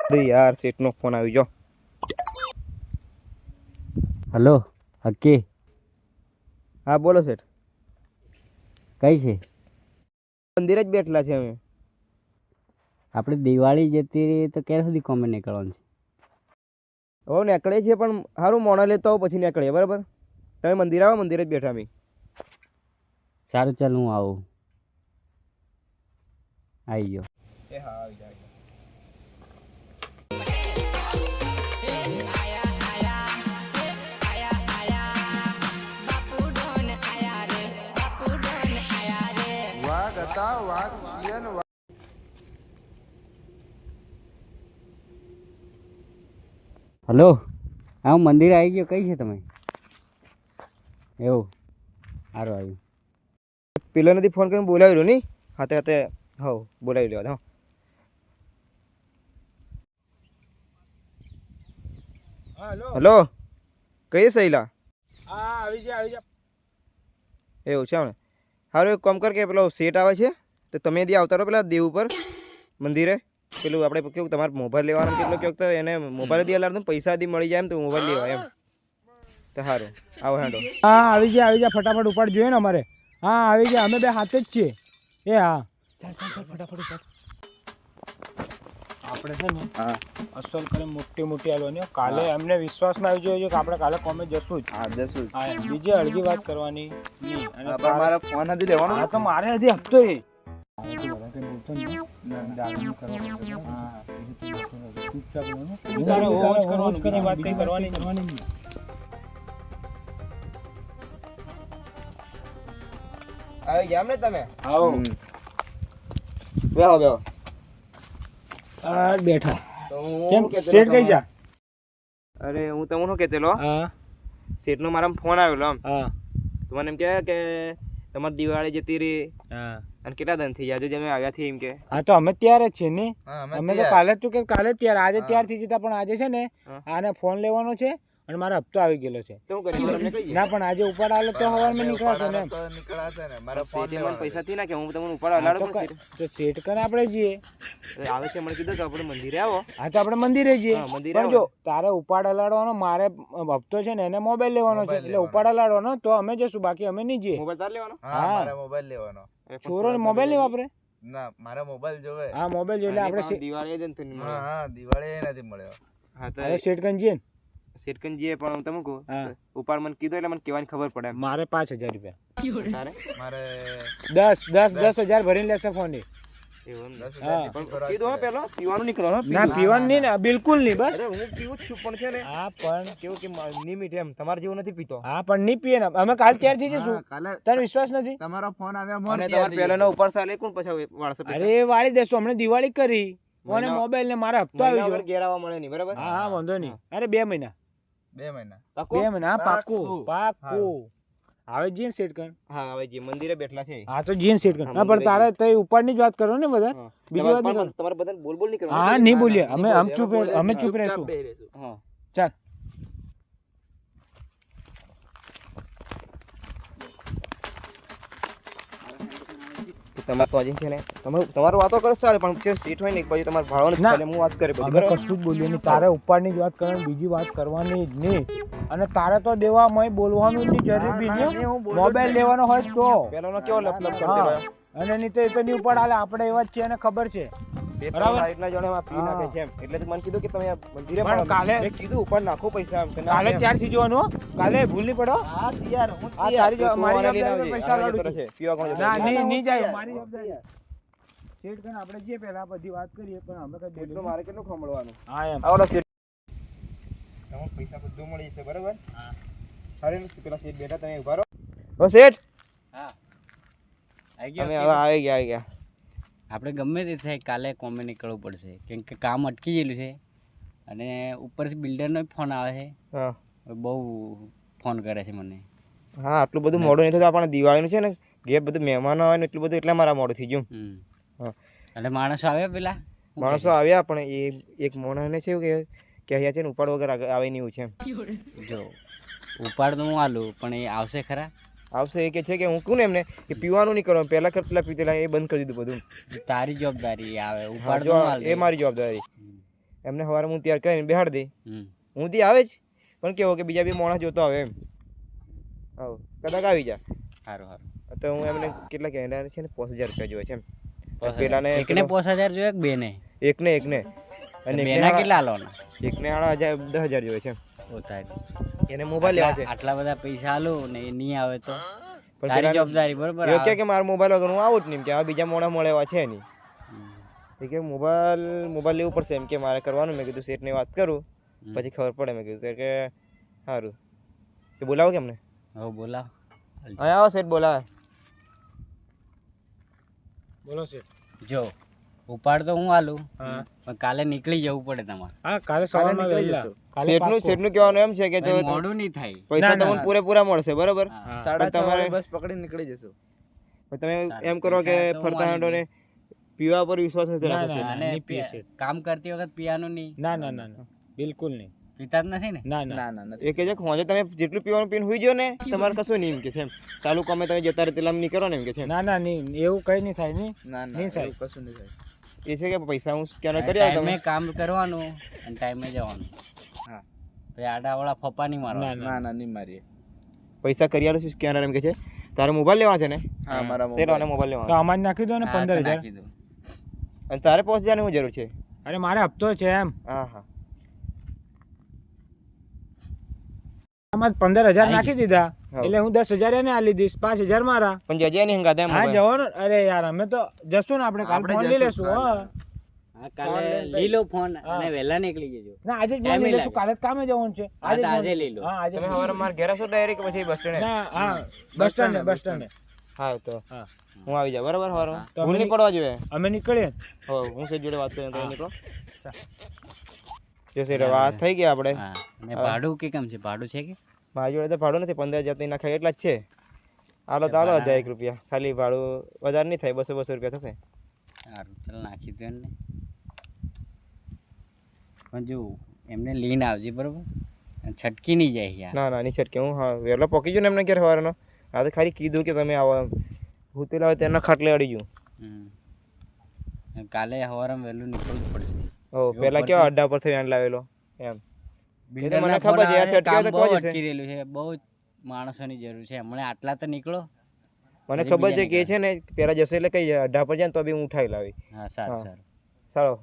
અરે યાર સેટનો ફોન આવી ગયો. હલો હક્કી, હા બોલો સેઠ. કઈ છે? મંદિરે જ બેઠલા છે અમે. આપણે દિવાળી જતી રહી તો ક્યાં સુધી કોમે નીકળવાનું છે? હવે નીકળે છે પણ સારું મોણા લેતો આવો પછી નીકળીએ બરાબર. તમે મંદિર આવો, મંદિરે જ બેઠા અમે. સારું ચાલ હું આવું. આવી ગયો. હા આવી જાય. હલો, હા હું મંદિરે આવી ગયો. કઈ છે તમે? એવું સારું આવ્યું. પેલો નથી ફોન કરીને બોલાવી લો નહીં હાથે હાથે. હો બોલાવી લેવા. હા હલો, કઈ સહેલા? હા આવી જા. એવું છે ને. સારું એક કામ કર કે પેલો સેટ આવે છે તો તમે ત્યાં આવતા રહો પેલા દેવ ઉપર મંદિરે. પેલું આપણે કેવું તમારે મોબાઈલ લેવાનું કેટલો કેવું તો એને મોબાઈલ દી લાડું પૈસા દી મળી જાય એમ તો મોબાઈલ લેવા એમ તો સારું. આવો હેડો. હા આવી જા ફટાફટ ઉપાડ જોઈએ ને અમારે. હા આવી જા, અમે બે હાથે જ છીએ. એ હા ચાલ ફટાફટ ઉપાડ. આપણે છે ને હા અસલ કરે મોટી આલવાની. કાલે એમને વિશ્વાસમાં આવી જોઈએ કે આપણે કાલે કોમે જશું જ. હા જશું. હા બીજી અડધી વાત કરવાની નહીં. અને મારા ફોન નથી લેવાનો. હા તો મારે હજી હપ્તો એ આવી ગયા ને તમે? આવો બેહો બેહો. બેઠા. તો કેમ હું શેઠ કઈ જા? અરે હું તમને શું કહેતેલો હા શેઠનો મારા ફોન આવેલો આમ હા તો મને એમ કહે કે તમારી દિવાળી જતી રહી હા અને કેટલા દિન થઈ ગયા અમે આવ્યા છીએ એમ કે. હા તો અમે તૈયાર જ છીએ ને. અમે તો કાલે જ કાલે જ તૈયાર, આજે હા. તૈયાર થઈ જતા પણ આજે છે ને હા. આને ફોન લેવાનો છે અને મારો હપ્તો આવી ગયેલો છે. તો હું કરી તમને કહીએ ના પણ આજે ઉપાડ આલે તો હવારમાં નીકળાશે ને એમ. મારા ફોન મને પૈસા થી ના કે હું તમને ઉપર હા અલાડો તો પણ તો સેટ કરે આપણે જઈએ. આવે છે મને કીધું કે આપણે મંદિરે આવો. હા તો આપણે મંદિરે જઈએ. હા, મંદિરે પણ આવો. જો તારે ઉપાડ અલાડવાનો, મારે હપ્તો છે ને એને મોબાઈલ લેવાનો છે એટલે ઉપાડ અલાડવાનો તો અમે જશું, બાકી અમે નહીં જઈએ. મોબાઈલ તાર લેવાનો. હા મારે મોબાઈલ લેવાનો. છોરો મોબાઈલ નહીં વાપરે. ના મારે મોબાઈલ જોવે. હા મોબાઈલ જોઈએ એટલે આપણે દિવાળી જ ને હા હા દિવાળી નથી મળ્યો. હા તો હવે સેટ કરીને જઈએ ને. સેટકન જઈએ પણ હું તમને કહું હા. ઉપર મને કીધું એટલે મને કહેવાની ખબર પડે એમ. મારે 5,000 રૂપિયા. તારે મારે 10,000 ભરીને લેશે ફોન એ. એવું એમ ને. 10,000 હા. ની પણ ખોરાક કીધું હા છે. પેલો પીવાનું નહીં કરવાનું ના પીવાનું નહીં ને, બિલકુલ નહીં. બસ અરે હું પીવું જ છું પણ છે ને હા પણ કેવું કે લિમિટ એમ તમારે જેવું નથી પીતો. હા પણ નહીં પીએ ને. અમે કાલ તૈયાર થઈ જઈશું. હા, કાલે તને વિશ્વાસ નથી? તમારો ફોન આવ્યા અને મોર તમારે પહેલાનો ઉપર સાલે કોણ પછી વાળશે પૈસા? અરે વાળી દેશું, હમણાં દિવાળી કરી અને મહિના- મોબાઈલ ને મારા હપ્તો મહિના આવી વગર ગયો. ઘેર આવવા મળે નહીં બરાબર. હા હા વાંધો નહીં. અરે 2 મહિના. 2 મહિના. પાક્કું? 2 મહિના હા, પાક્કું પાક્કું. પાક્કું. આવે જીન સેટ કર. હા હવે જે મંદિરે બેઠલા છે. હા તો જીન સેટ કર. હા, ના પણ મંદિરે તારે તઈ ઉપાડની જ વાત કરો ને બધા. હા. બીજી વાત નહીં તમારે કરો. તમારે બધાને બોલ બોલ નહીં કરવાનું. હા નહીં બોલીએ ના, અમે. નહીં આમ બોલીએ. ચૂપ અમે અમે બોલીએ ચૂપ નહીં. રહેશું. ચૂપચાપ બેહી રહેશું. હા ચાલ. તમારે તો હજી છે ને તમે તમારો વાતો કરો ચાલે પણ જે સીટ હોય ને એક બાજુ તમારે ભાડો નથી ના. ખાલી હું વાત કરી બધી અમે બરાબર. કશું જ બોલીએ નહીં. તારે ઉપાડની જ વાત કરવાની, બીજી વાત કરવાની જ નહીં. અને તારે તો દેવામાં બોલવાનું જ નહીં, જરૂરી બી ના, નહીં. નહીં, હું બોલું જ મોબાઈલ નહીં. લેવાનો હોય તો. પેલાનો કેવો લપ લપ હા. કરતો અને નહીં તો એ તો નહીં ઉપાડ હાલે. આપણે એવા જ છીએ અને ખબર છે. સેટ બરાબર. સાઈડ ના જણે પી હા. નાખે છે એમ એટલે તો મને કીધું કે તમે મંદિરે પણ પણ કાલે- મેં કીધું ઉપર નાખો પૈસા એમ કે ના કાલે એમ. ત્યાર થઈ જવાનું હો. કાલે ભૂલ નહીં પડો. હા તૈયાર હું આ તૈયાર. તારી તું મારી આને લઈને જવાબદારી આવજે. પૈસા આને લાડું જતો છું. રહેશે. પીવા કોણ જતો ના રહેશે. નહીં હું નહીં જાય. તૈયાર. મારી જવાબદારી. સેટ કરીને આપણે જે પહેલા બધી વાત કરીએ પણ અમે કઈ એટલું બોલીએ મારે કેટલું ખમળવાનું નહીં. હા એમ. આવડો સેટ તમને પૈસા બધું મળી જશે બરાબર. અરે પેલા સેટ બેઠા તમે ઉભા રહો. ઓ સેટ હા આવી તમે ગયો. હવે આવી ગયા આપણે ગમે તે થાય કાલે કોમે નીકળવું પડશે, કેમ કે કામ અટકી ગયેલું છે અને ઉપરથી બિલ્ડરનો ફોન આવે છે. હા બહુ ફોન કરે છે મને. હા આટલું બધું મોડું નહીં થતું આપણે દિવાળીનું છે ને ઘેર બધું મહેમાનો આવે ને એટલું બધું એટલે મારા મોડું થઈ ગયું. હા. એટલે માણસો આવ્યા પેલા માણસો આવ્યા પણ એ એક મોણાને છે કે અહીંયા છે ને ઉપાડ વગર આવે નહીં એવું છે એમ. જો ઉપાડ તો હું આલું પણ એ આવશે ખરા? આવશે એ કે છે કે હું કહું ને એમને કે પીવાનું નહીં કરવાનું પહેલાં કરતલા પીતેલા એ બંધ કરી દીધું બધું. તારી જવાબદારી આવે. હા, ઉપાડ જો તો હું આલું. એ મારી જવાબદારી. એમને સવારે હું તૈયાર કરીને બેહાડી દઈ હમ. હું ત્યાં આવે જ પણ કેવો કે બીજા બી માણસ જોતો આવે એમ હા કદાચ આવી જા સારું સારું તો હું એમને કેટલા કહેવાય છે ને 5000 રૂપિયા જોઈએ છે એમ 50,000. પેલાને એકને 50,000 જોઈએ કે બેને એકને એકને અને એકને બેના કેટલા આલવાના એકને હાડા 10,000 જોઈએ છે એમ ઓ થાય એને મોબાઈલ લેવા છે આટલા બધા પૈસા આલું ને એ નહીં આવે તો પણ તારી પેલાને જવાબદારી બરોબર એવું કે મારા મોબાઈલ વગર હું આવું જ નહીં કે આ બીજા મોડા મળે એવા છે નહીં હમ. એ કે મોબાઈલ લેવું પડશે એમ કે મારે કરવાનું મેં કીધું શેઠને વાત કરું હમ. પછી ખબર પડે મેં કીધું કે સારું તો બોલાવો કે અમને હવે બોલાવ અહીંયા આવો શેઠ બોલાવે બોલો શેઠ. જો ઉપાડ તો હું આલું હા પણ કાલે નીકળી જવું પડે તમારે હા કાલે સવારમાં વહેલા. કાલે શેઠનું કહેવાનું એમ છે કે જો ભાઈ મોડું નહીં થાય પૈસા ના, ના, તમને પૂરેપૂરા મળશે બરાબર હા. 7:30 તમારે- બસ પકડી નીકળી જશું પણ તમે તારે એમ કરો કે પૈસા તો હું ફરતા આલી હાંડોને પીવા પર વિશ્વાસ નથી ના, રાખતો ના, શેઠ. અને નહીં પીએ છે. કામ કરતી વખત પીવાનું નહીં ના ના ના ના બિલકુલ નહીં. પીતા જ નથી ને ના ના ના ના નથી એ કે છે કે હોજે તમે જેટલું પીવાનું પીને હુઈ જાઓ ને તમારે કશું નહીં એમ કે છે એમ ચાલુ કામે તમે જતા રહે તેલામ નહીં કરો ને એમ કે છે ના ના નહીં એવું કઈ નહીં થાય નહીં. ના ના નહીં થાય. એવું કશું નહીં થાય એ છે કે પૈસા હું સ્કેનર કરી આવું ટાઈમે તમે કામ કરવાનું અને ટાઈમે જવાનું હા પછી આડાવાળા ફપ્પા નહીં ના મારવાના ના ના નહીં મારીએ પૈસા કરી આલું છું સ્કેનર એમ કે છે તારે મોબાઈલ લેવા છે ને હા મારા શેઠ અને મોબાઈલ તો લેવાનો અમારે નાખી દો ને હા, તો 15,000. નાખી દો. અને તારે 5000 ની શું જરૂર છે અરે મારે હપ્તો છે એમ હા હા આમાં 15,000 આવી નાખી દીધા હા. એટલે હું 10,000 એને આલી દઈશ 5,000 મારા. પણ જજે નહીં હંગાતે એમ હા મોબાઈલ. જવાનું અરે યાર અમે તો જશું ને આપણે કાલ આપણે ફોન લઈ જશું લેશું કાલે. હા હા, કાલે લઈ લો ફોન અને વહેલા નીકળી જજો ના આજે જ Time ફોન લઈ નહીં લેશું લાગે. કાલે જ કામે જવાનું છે હા, તો જ આજે ફોન- લઈ લો. હા આજે તમે સવારે મારા ઘેર આવશો ડાયરેક્ટ પછી બસ સ્ટેન્ડ ના હા બસ સ્ટેન્ડ બસ સ્ટેન્ડ હા તો હા હું આવી જાઉં બરાબર સવારે તો ભૂલ નહીં અમે- પડવા જોઈએ અમે નીકળીએ હો હું શેઠ જોડે વાત કરું તમે હા. નીકળો જો શેઠ વાત થઈ ગઈ આપણે હા અને ભાડું કે કેમ છે ભાડું છે કે મારી જોડે તો ભાડું નથી 15,000 તો નાખાય એટલા જ છે હાલો તો હાલો 1000 રૂપિયા ખાલી ભાડું વધારે નહીં થાય 200 રૂપિયા થશે સારું ચાલ નાખી દો ને પણ જો એમને લઈને આવજે બરોબર અને છટકી નહીં જાય યાર ના ના નહીં છટકે હું હા વહેલો પોકી ગયો ને એમને ઘેર સવારનો આ તો ખાલી કીધું કે તમે આવો એમ હું પેલા હોય તેના ખાટલે અડી ગયું હમ. અને કાલે સવારમાં વહેલું નીકળવું જ પડશે ઓ પેલા કેવા અડ્ડા પર વેન લાવેલો એમ બિલ્ડરના મને ફોન ખબર છે, આ આવે, છટકી હોય કામ તો બહુ કોઈ જશે. અટકી રહેલું છે બહુ જ માણસોની જરૂર છે હમણાં આટલા તો નીકળો મને હજી ખબર છે બીજા કે છે ને પેલા જશે એટલે કઈ અડ્ડા પર જાય ને તો બી હું ઉઠાવી લાવી હા સારું હા. સારું ચાલો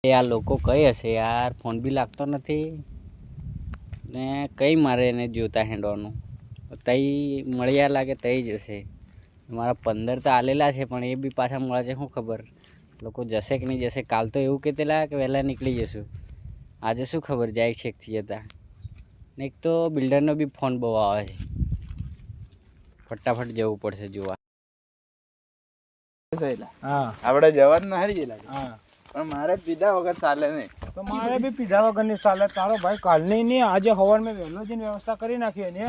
એ આ લોકો કઈ હશે યાર ફોન બી લાગતો નથી ને કઈ મારે એને જોતા હેંડવાનું તઈ મળ્યા લાગે તઈ જ હશે મારા 15 તો આલેલા છે પણ એ બી પાછા મળે છે શું ખબર લોકો જશે કે નહીં જશે કાલ તો એવું કહેતેલા કે વહેલા નીકળી જશું આજે શું ખબર જાય છેકથી જતા ને એક તો બિલ્ડરનો બી ફોન બહુ આવે છે ફટાફટ જવું પડશે જોવા હા આપણે જવાનું હારી જ લાગે હા પણ મારે પીધા વગર ચાલે નહીં તો મારે બી પીધા વગરની ચાલે તારો ભાઈ કાલની નહીં આજે સવારમાં વહેલો જઈને વ્યવસ્થા કરી નાખીએ ને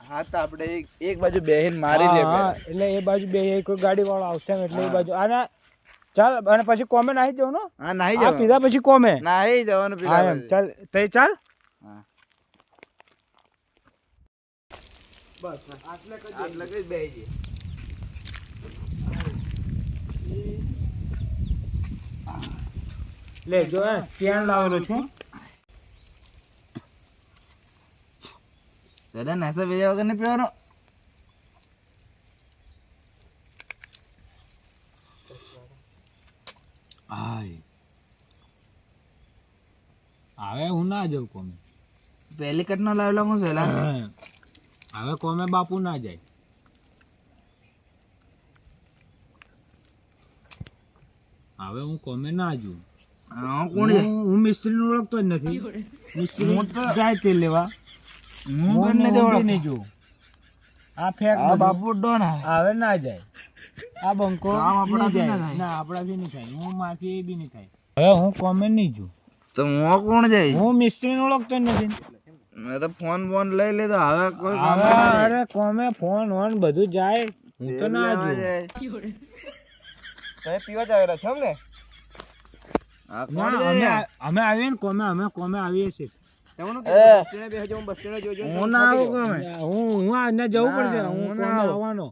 હા તો આપણે એક બાજુ બેહીન મારી લે હા, હા, એટલે એ બાજુ બે કોઈ ગાડી વાળો આવશે ને એટલે એ બાજુ અને ચાલ અને પછી કોમે નાહી જવું ને હા નાહી આ જવાનું પીધા પછી કોમે નાહી જવાનું હા પીધા એમ પછી. ચાલ તે ચાલ હા બસ આટલે કઈ બેહી જઈએ લે જો ત્યાં લાવેલો છું દાદા નાસ્તા પીધા વગર નહીં પીવાનો હવે હું ના જાઉં કોમે પહેલી કટનો લાવેલો હું સેલા હવે કોમે બાપુ ના જાય હવે હું કોમે ના જઉં હા કોણ છે હું મિસ્ત્રીને ઓળખતો જ નથી મિસ્ત્રી જાય તે લેવા હું પણ નથી બી ઓળખતો. નહીં જોઉં આ ફેક આ બધું. બાપુ ડોન હે. હવે ના જાય આ બંકો કામ આપણાથી નહીં ના જાય. થાય. ના આપણાથી નહીં થાય હું મારથી એ બી નહીં થાય હવે હું કોમે નહીં જઉં તો હું કોણ જાય હું મિસ્ત્રીને ઓળખતો જ નથી મેં તો ફોન બોન લઈ લીધો હવે કોઈ કામ હવે ના જાય. અરે કોમે ફોન વોન બધું જાય હું તો તેલ ના લેવા જઉં જાય. તમે પીવા જ આવેલા છો એમ ને આ કોણ ના, જાય અમે આવીએ ને કોમે અમે કોમે આવીએ છીએ તમારું એ. બસ સ્ટેન્ડે બેસજો, હું બસ સ્ટેન્ડે જોજો હું ના આવું કોમે હું આજને જવું ના, પડશે હું હું ના કોમે આવું. આવવાનો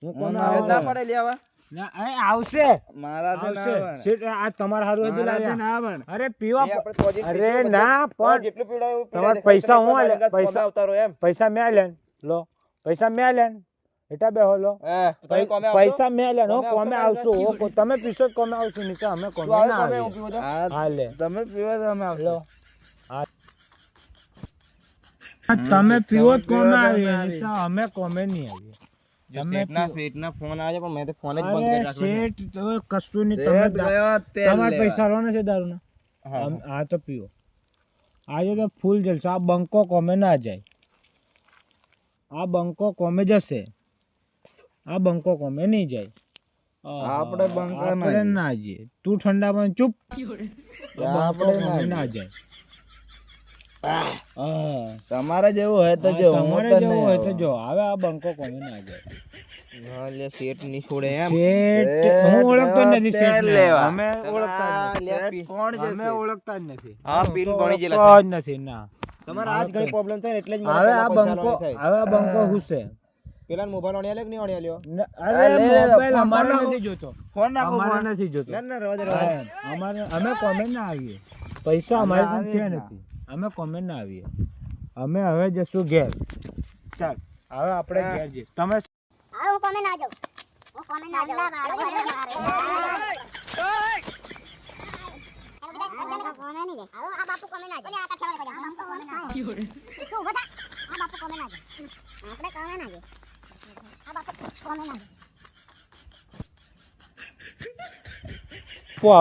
હું કોમે ના આવવાનો. પડે લેવા ના, એ આવશે મારાથી ના આવશે આવે. શેઠ, આ તમારા હારું હજી મારાથી લાવ્યા. ના આવે ને. અરે પીવા એ આપણે તો હજી અરે પીશું ના બધું. પણ જેટલું પીવડાવું એવું તમારે પીવડાવી પૈસા દેખાય. હું તમે આલે? તમારા પૈસા- કોમે આવતા રહો એમ. પૈસા મેં આલ્યા ને. લો પૈસા મેં આલ્યા ને. એટા બે હોલો હા, તમે કોમે આવશો? પૈસા મેં આલ્યા ને. હો, કોમે કોમે આવશો આવશું. હો, તમે પીશો જ કોમે આવશું નહીં તો અમે કોમે તું આવે ના કોમે, હું આવીએ. પીવું તો? આ હા લે તમે પીવા તો અમે આવશું. લો તમે પીવો જ કોમે પીવો તો અમે આવીએ આવીએ. નહીં તો અમે કોમે નહીં આવીએ. જો તમે શેઠના ફોન આવે છે પણ મેં તો ફોન જ બંધ કરી અરે રાખ્યો છે. શેઠ તો કશું નહીં. તમે શેઠ ગયો તેલ તમારે લેવા. પૈસા લેવાના છે દારૂના. હા, આ તો પીવો. આજે તો ફૂલ જલસા. આ બંકો કોમે ના જાય. આ બંકો કોમે જશે. આ બંકો કોમે નહીં જાય. આપણે બંકો ના આપણે જઈએ. ના જઈએ. તું ઠંડા પણ ચૂપ. આપણે કોમે ના ના જાય. હા. તમારે જેવું હોય તો હા, જો હું તમારે તો જેવું નહીં હોય તો આવું. જો હવે આ બંકો કોમે ના જાય. હા, લે શેઠ નહીં છોડે એમ. શેઠ હું ઓળખતો જ નથી તેલ શેઠને. લેવા. અમે ઓળખતા જ નથી. લે પી. કોણ છે અમે ઓળખતા જ નથી. હા, હું પીને તો ભણી ગયેલા ઓળખતો જ નથી ના. તમારે આજ ઘણી પ્રોબ્લેમ થાય ને એટલે જ મને હવે પહેલા આ પૈસા બંકો આલવાના થાય. હવે આ બંકો હુશે. પેલા મોબાઈલ ઓણ્યા લ્યો કે નહીં ઓણ્યા લ્યો? અરે લે, મોબાઈલ ફોન અમારે નાખો. નથી જોતો. ફોન નાખો અમારે ફોન. નથી જોતો. ના ના રવા દે રવા દે. હા, અમારે અમે કોમે ના આવીએ. પૈસા અમારે પણ છે નથી. અમે કોમે ના આવીએ. અમે હવે જશું ઘેર. ચાલ હવે આપણે ઘેર જઈએ. તમે હા હું કોમે ના જાઉં. હું કોમે ના જાઉં. કોમે નહીં જાય. આ બાપુ કોમે ના જાય. આ બાપુ કોમે ના જાય. તું ઉભો થા. આ બાપુ કોમે ના જાય. આપણે કોમે ના જાય. આ બાપુ કોમે ના જાય.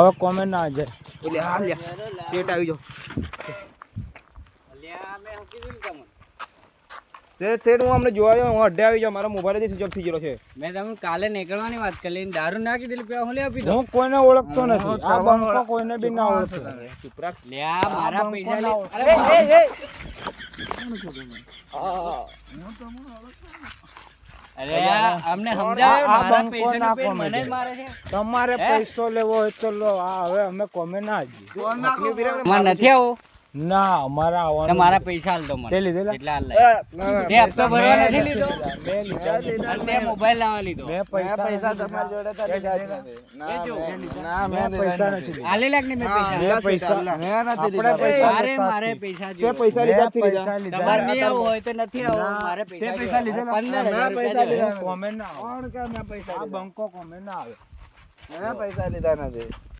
હવે કોમે ના જાય. એટલે હા લે શેઠ આવી જાઓ. શેઠ શેઠ હું અમને જોવા આવ્યો, હું અડ્ડે આવી જાઉં. મારા મોબાઈલ સ્વિચ ઓફ થઈ ગયેલો છે. મેં તમને કાલે નીકળવાની વાત કરી દારૂ નાખી દીધી પેલા હું લે આપી દો હું કોઈને ઓળખતો નથી. આ બંકો કોઈને બી ના ઓળખતો. ચૂપ રાખ. લે આ મારા બંકો પૈસા ના લે ઓળખતો. અરે અરે અમને સમજાવે આ મારા બંકો પૈસા ના પેટ કોમે મને જ જાય. મારે છે તમારે પૈસો લેવો હોય તો લો. આ હવે અમે કોમે ના જઈએ. ફોન નાખો. મારે નથી આવું ના અમારા તો આવવાનું મારા પૈસા હાલ દો મને તે લીધેલા? એટલા હાલ એ, તે હપ્તો ભરવા નથી લીધો મેં લીધા. અને તે મોબાઈલ લાવવા લીધો મેં મેં પૈસા પૈસા નથી તમારી જોડે તો લીધા જ નથી. ના, એ જો. ના, મેં પૈસા નથી લીધા. આલે લાગ ને મેં પૈસા મેં પૈસા મેં નથી આપણે લીધા. પૈસા મારે લેતા મારે નથી. પૈસા તે જોઈએ પૈસા મેં લીધા જ થી પૈસા લીધા. તમારે નહીં આવું હોય તો નથી આવું ના, મારે તે પૈસા પૈસા જોઈએ. લીધેલા? 15,000 પૈસા રૂપિયા લીધા. જોઈએ. કોમે ના આવે. કોણ કે મેં પૈસા આ લીધા? બંકો કોમે ના આવે. મેં પૈસા લીધા નથી.